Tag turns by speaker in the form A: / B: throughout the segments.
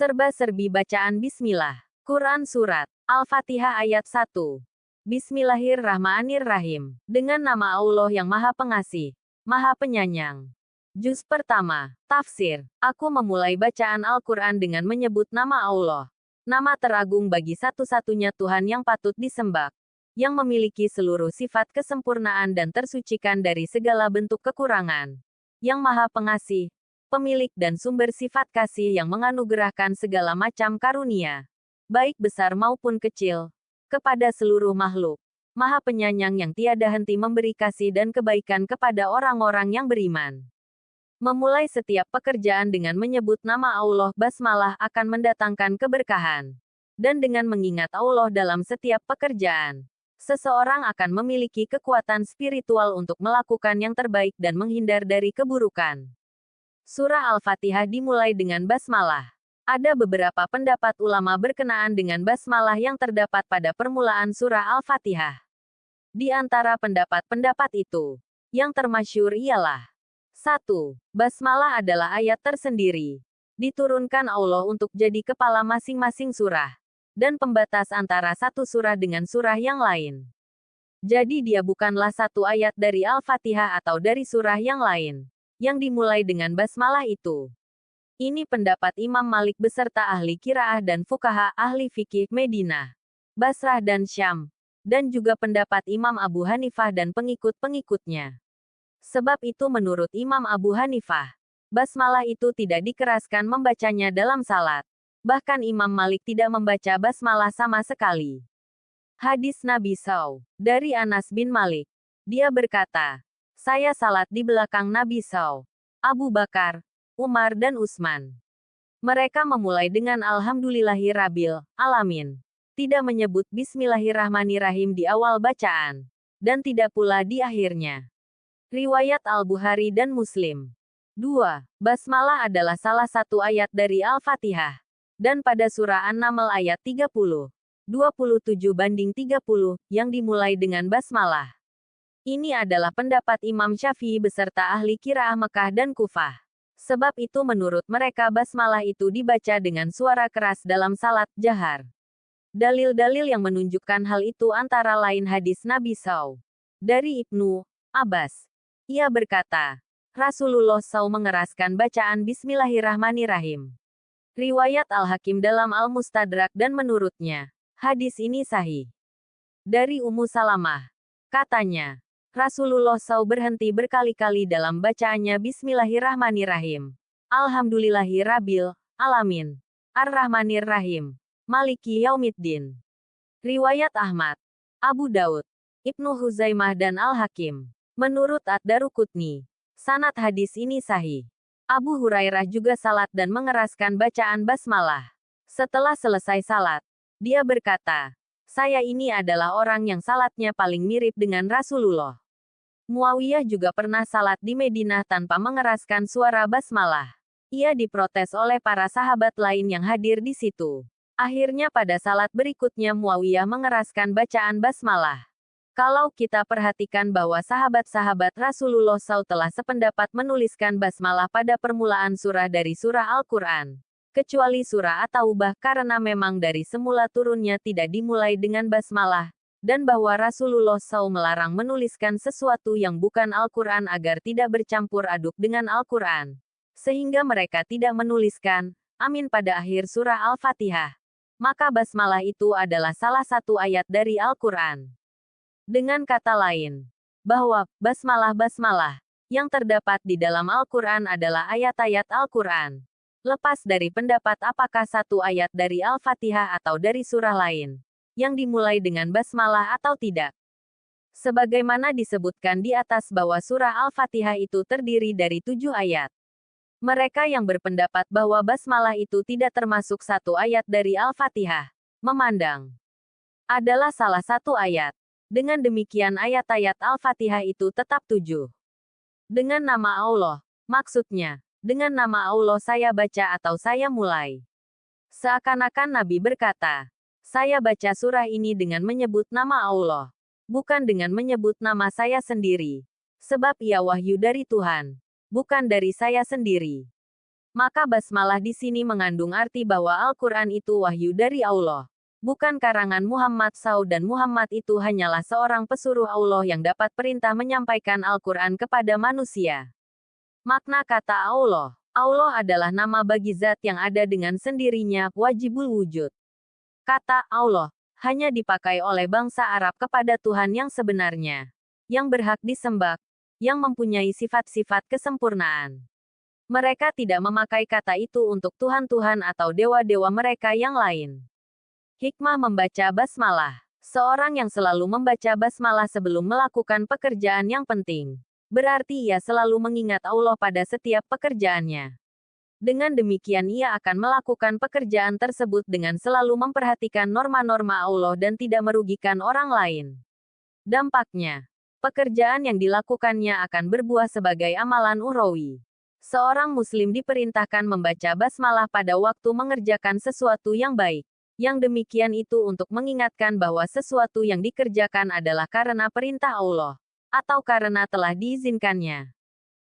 A: Serba-serbi bacaan Bismillah. Quran Surat Al-Fatihah ayat 1. Bismillahirrahmanirrahim. Dengan nama Allah yang Maha Pengasih, Maha Penyayang. Juz pertama. Tafsir. Aku memulai bacaan Al-Quran dengan menyebut nama Allah. Nama teragung bagi satu-satunya Tuhan yang patut disembah, yang memiliki seluruh sifat kesempurnaan dan tersucikan dari segala bentuk kekurangan. Yang Maha Pengasih, pemilik dan sumber sifat kasih yang menganugerahkan segala macam karunia, baik besar maupun kecil, kepada seluruh makhluk. Maha Penyayang yang tiada henti memberi kasih dan kebaikan kepada orang-orang yang beriman. Memulai setiap pekerjaan dengan menyebut nama Allah basmalah akan mendatangkan keberkahan. Dan dengan mengingat Allah dalam setiap pekerjaan, seseorang akan memiliki kekuatan spiritual untuk melakukan yang terbaik dan menghindar dari keburukan. Surah Al-Fatihah dimulai dengan basmalah. Ada beberapa pendapat ulama berkenaan dengan basmalah yang terdapat pada permulaan surah Al-Fatihah. Di antara pendapat-pendapat itu, yang termasyhur ialah 1. Basmalah adalah ayat tersendiri. Diturunkan Allah untuk jadi kepala masing-masing surah, dan pembatas antara satu surah dengan surah yang lain. Jadi dia bukanlah satu ayat dari Al-Fatihah atau dari surah yang lain yang dimulai dengan basmalah itu. Ini pendapat Imam Malik beserta ahli qiraah dan fuqaha ahli fikih Madinah, Basrah dan Syam, dan juga pendapat Imam Abu Hanifah dan pengikut-pengikutnya. Sebab itu menurut Imam Abu Hanifah, basmalah itu tidak dikeraskan membacanya dalam salat. Bahkan Imam Malik tidak membaca basmalah sama sekali. Hadis Nabi SAW dari Anas bin Malik. Dia berkata, saya salat di belakang Nabi SAW, Abu Bakar, Umar dan Utsman. Mereka memulai dengan Alhamdulillahirabbil alamin. Tidak menyebut Bismillahirrahmanirrahim di awal bacaan. Dan tidak pula di akhirnya. Riwayat Al-Bukhari dan Muslim. 2. Basmalah adalah salah satu ayat dari Al-Fatihah. Dan pada surah An-Naml ayat 30, 27/30, yang dimulai dengan basmalah. Ini adalah pendapat Imam Syafi'i beserta ahli qiraah Mekah dan Kufah. Sebab itu menurut mereka basmalah itu dibaca dengan suara keras dalam salat jahar. Dalil-dalil yang menunjukkan hal itu antara lain hadis Nabi SAW. Dari Ibnu Abbas. Ia berkata, Rasulullah SAW mengeraskan bacaan Bismillahirrahmanirrahim. Riwayat Al-Hakim dalam Al-Mustadrak dan menurutnya, hadis ini sahih. Dari Ummu Salamah. Katanya, Rasulullah SAW berhenti berkali-kali dalam bacaannya Bismillahirrahmanirrahim. Alhamdulillahirabbil alamin. Ar-Rahmanir-Rahim. Maliki Yaumiddin. Riwayat Ahmad, Abu Daud, Ibnu Huzaimah dan Al-Hakim. Menurut Ad-Daruqutni, sanad hadis ini sahih. Abu Hurairah juga salat dan mengeraskan bacaan basmalah. Setelah selesai salat, dia berkata, saya ini adalah orang yang salatnya paling mirip dengan Rasulullah. Muawiyah juga pernah salat di Madinah tanpa mengeraskan suara basmalah. Ia diprotes oleh para sahabat lain yang hadir di situ. Akhirnya pada salat berikutnya Muawiyah mengeraskan bacaan basmalah. Kalau kita perhatikan bahwa sahabat-sahabat Rasulullah SAW telah sependapat menuliskan basmalah pada permulaan surah dari surah Al-Quran. Kecuali surah At-Taubah karena memang dari semula turunnya tidak dimulai dengan basmalah, dan bahwa Rasulullah SAW melarang menuliskan sesuatu yang bukan Al-Quran agar tidak bercampur aduk dengan Al-Quran. Sehingga mereka tidak menuliskan, amin pada akhir surah Al-Fatihah. Maka basmalah itu adalah salah satu ayat dari Al-Quran. Dengan kata lain, bahwa basmalah-basmalah yang terdapat di dalam Al-Quran adalah ayat-ayat Al-Quran. Lepas dari pendapat apakah satu ayat dari Al-Fatihah atau dari surah lain, yang dimulai dengan basmalah atau tidak. Sebagaimana disebutkan di atas bahwa surah Al-Fatihah itu terdiri dari 7 ayat. Mereka yang berpendapat bahwa basmalah itu tidak termasuk satu ayat dari Al-Fatihah, memandang adalah salah satu ayat. Dengan demikian ayat-ayat Al-Fatihah itu tetap 7. Dengan nama Allah, maksudnya, dengan nama Allah saya baca atau saya mulai. Seakan-akan Nabi berkata, saya baca surah ini dengan menyebut nama Allah, bukan dengan menyebut nama saya sendiri. Sebab ia wahyu dari Tuhan, bukan dari saya sendiri. Maka basmalah di sini mengandung arti bahwa Al-Quran itu wahyu dari Allah. Bukan karangan Muhammad SAW dan Muhammad itu hanyalah seorang pesuruh Allah yang dapat perintah menyampaikan Al-Quran kepada manusia. Makna kata Allah. Allah adalah nama bagi zat yang ada dengan sendirinya, wajibul wujud. Kata Allah hanya dipakai oleh bangsa Arab kepada Tuhan yang sebenarnya, yang berhak disembah, yang mempunyai sifat-sifat kesempurnaan. Mereka tidak memakai kata itu untuk Tuhan-Tuhan atau dewa-dewa mereka yang lain. Hikmah membaca basmalah. Seorang yang selalu membaca basmalah sebelum melakukan pekerjaan yang penting, berarti ia selalu mengingat Allah pada setiap pekerjaannya. Dengan demikian ia akan melakukan pekerjaan tersebut dengan selalu memperhatikan norma-norma Allah dan tidak merugikan orang lain. Dampaknya, pekerjaan yang dilakukannya akan berbuah sebagai amalan ukhrawi. Seorang muslim diperintahkan membaca basmalah pada waktu mengerjakan sesuatu yang baik. Yang demikian itu untuk mengingatkan bahwa sesuatu yang dikerjakan adalah karena perintah Allah, atau karena telah diizinkannya.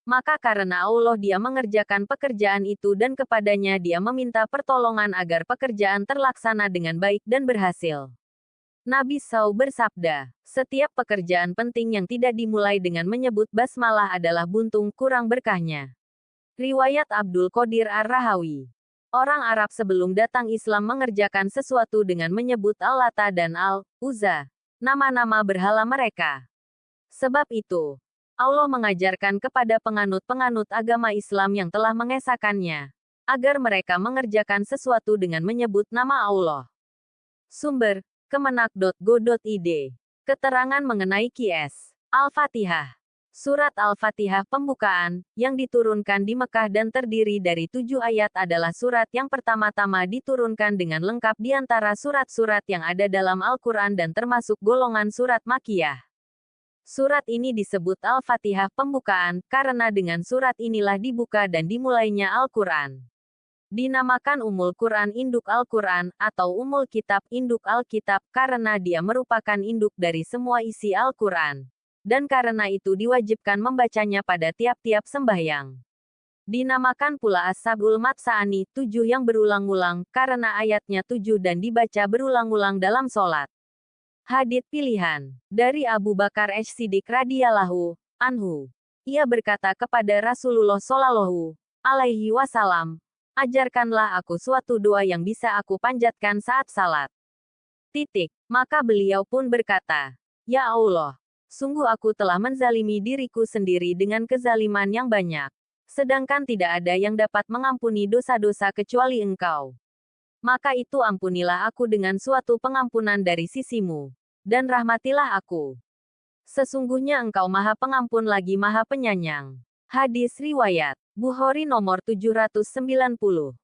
A: Maka karena Allah dia mengerjakan pekerjaan itu dan kepadanya dia meminta pertolongan agar pekerjaan terlaksana dengan baik dan berhasil. Nabi SAW bersabda, setiap pekerjaan penting yang tidak dimulai dengan menyebut basmalah adalah buntung kurang berkahnya. Riwayat Abdul Qadir Ar-Rahawi. Orang Arab sebelum datang Islam mengerjakan sesuatu dengan menyebut Al-Lata dan Al-Uzza, nama-nama berhala mereka. Sebab itu, Allah mengajarkan kepada penganut-penganut agama Islam yang telah mengesahkannya, agar mereka mengerjakan sesuatu dengan menyebut nama Allah. Sumber, kemenak.go.id. Keterangan mengenai Qs. Al-Fatihah. Surat Al-Fatihah pembukaan, yang diturunkan di Mekah dan terdiri dari 7 ayat adalah surat yang pertama-tama diturunkan dengan lengkap di antara surat-surat yang ada dalam Al-Quran dan termasuk golongan surat Makkiyah. Surat ini disebut Al-Fatihah pembukaan, karena dengan surat inilah dibuka dan dimulainya Al-Quran. Dinamakan Ummul Quran induk Al-Quran, atau Ummul Kitab induk Alkitab, karena dia merupakan induk dari semua isi Al-Quran. Dan karena itu diwajibkan membacanya pada tiap-tiap sembahyang. Dinamakan pula As-Sab'ul Matsa'ani, 7 yang berulang-ulang, karena ayatnya 7 dan dibaca berulang-ulang dalam sholat. Hadits pilihan. Dari Abu Bakar As-Siddiq radhiyallahu anhu. Ia berkata kepada Rasulullah shallallahu alaihi wasallam, ajarkanlah aku suatu doa yang bisa aku panjatkan saat salat. Maka beliau pun berkata, Ya Allah, sungguh aku telah menzalimi diriku sendiri dengan kezaliman yang banyak. Sedangkan tidak ada yang dapat mengampuni dosa-dosa kecuali Engkau. Maka itu ampunilah aku dengan suatu pengampunan dari sisimu. Dan rahmatilah aku. Sesungguhnya Engkau Maha Pengampun lagi Maha Penyayang. Hadis riwayat Bukhari nomor 790.